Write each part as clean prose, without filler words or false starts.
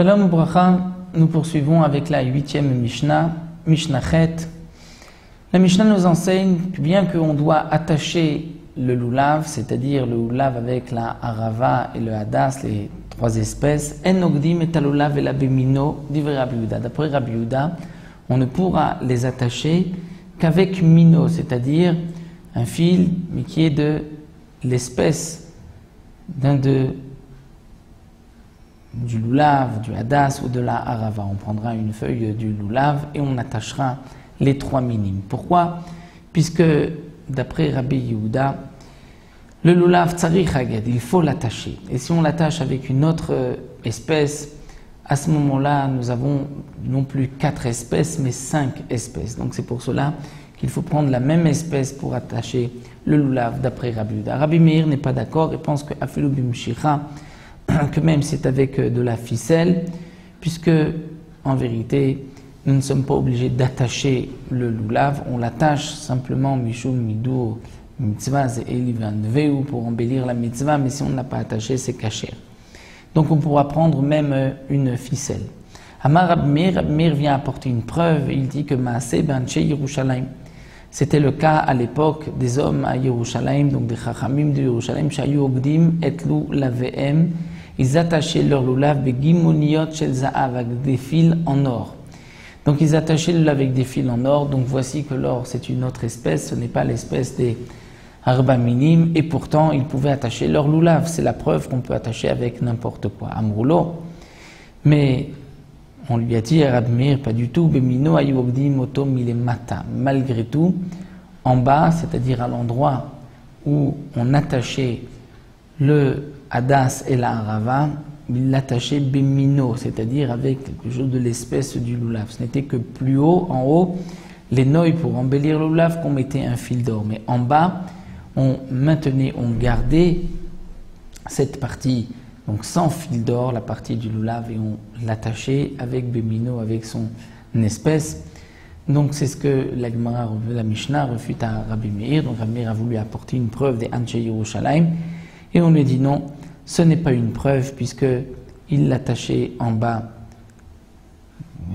Shalom Ubracha, nous poursuivons avec la 8e Mishnah, Mishnah Chet. La Mishnah nous enseigne que bien qu'on doit attacher le lulav, c'est-à-dire le lulav avec la harava et le hadas, les trois espèces, en ogdim et lulav et la bemino, divrei Rabbi Yehuda. D'après Rabbi Yehuda, on ne pourra les attacher qu'avec mino, c'est-à-dire un fil, mais qui est de l'espèce du lulav, du hadas ou de la harava. On prendra une feuille du lulav et on attachera les trois minimes. Pourquoi? Puisque d'après Rabbi Yehuda, le lulav tzarich haged, il faut l'attacher. Et si on l'attache avec une autre espèce, à ce moment-là, nous avons non plus 4 espèces, mais 5 espèces. Donc c'est pour cela qu'il faut prendre la même espèce pour attacher le lulav d'après Rabbi Yehuda. Rabbi Meir n'est pas d'accord et pense que afilu bimshicha, que même c'est avec de la ficelle, puisque en vérité, nous ne sommes pas obligés d'attacher le lulav, on l'attache simplement mishum midur mitzvah et elivan pour embellir la mitzvah, mais si on ne l'a pas attaché, c'est kasher. Donc on pourra prendre même une ficelle. Amar Rabbi Meir vient apporter une preuve, il dit que Maaseh B'Anshe Yerushalayim. C'était le cas à l'époque des hommes à Yerushalayim, donc des Chachamim de Yerushalayim, Shayu Ogdim etlu lavehem. Ils attachaient leur lulav begimoniot shel za'av avec des fils en or. Donc ils attachaient le lulav avec des fils en or. Donc voici que l'or c'est une autre espèce, ce n'est pas l'espèce des arba minim, et pourtant ils pouvaient attacher leur lulav. C'est la preuve qu'on peut attacher avec n'importe quoi. Amroulo. Mais on lui a dit à Rabbi Meir, pas du tout. Bemino ayogdim otom milemata. Malgré tout, en bas, c'est-à-dire à l'endroit où on attachait le hadas et la harava, il l'attachait bemino, c'est-à-dire avec quelque chose de l'espèce du lulav. Ce n'était que plus haut, en haut, les noeuds pour embellir le lulav, qu'on mettait un fil d'or. Mais en bas, on maintenait, on gardait cette partie, donc sans fil d'or, la partie du lulav, et on l'attachait avec bemino, avec son espèce. Donc c'est ce que la Gemara, la Mishnah, refute à Rabbi Meir. Donc Rabbi Meir a voulu apporter une preuve des Anshe Yerushalayim, et on lui dit non, ce n'est pas une preuve, puisqu'il l'attachait en bas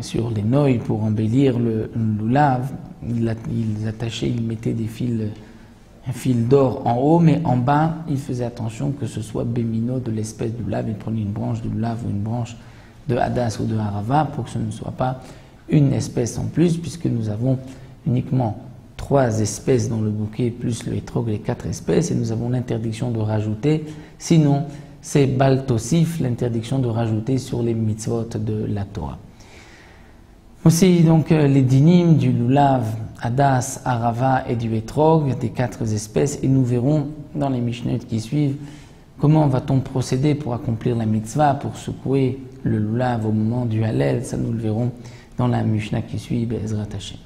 sur les noeuds pour embellir le lulav. Il attachait, il mettait des fils, un fil d'or en haut, mais en bas, il faisait attention que ce soit bémino de l'espèce du lulav. Il prenait une branche de lulav ou une branche de hadas ou de harava pour que ce ne soit pas une espèce en plus, puisque nous avons uniquement 3 espèces dans le bouquet, plus le hétrog, les 4 espèces, et nous avons l'interdiction de rajouter. Sinon, c'est baltosif, l'interdiction de rajouter sur les mitzvot de la Torah. Aussi, donc, les dinim du lulav, hadas, harava et du hétrog, des 4 espèces, et nous verrons dans les mishnayot qui suivent comment va-t-on procéder pour accomplir la mitzvah, pour secouer le lulav au moment du halel. Ça, nous le verrons dans la mishnah qui suit, Be'ezrat Hashem.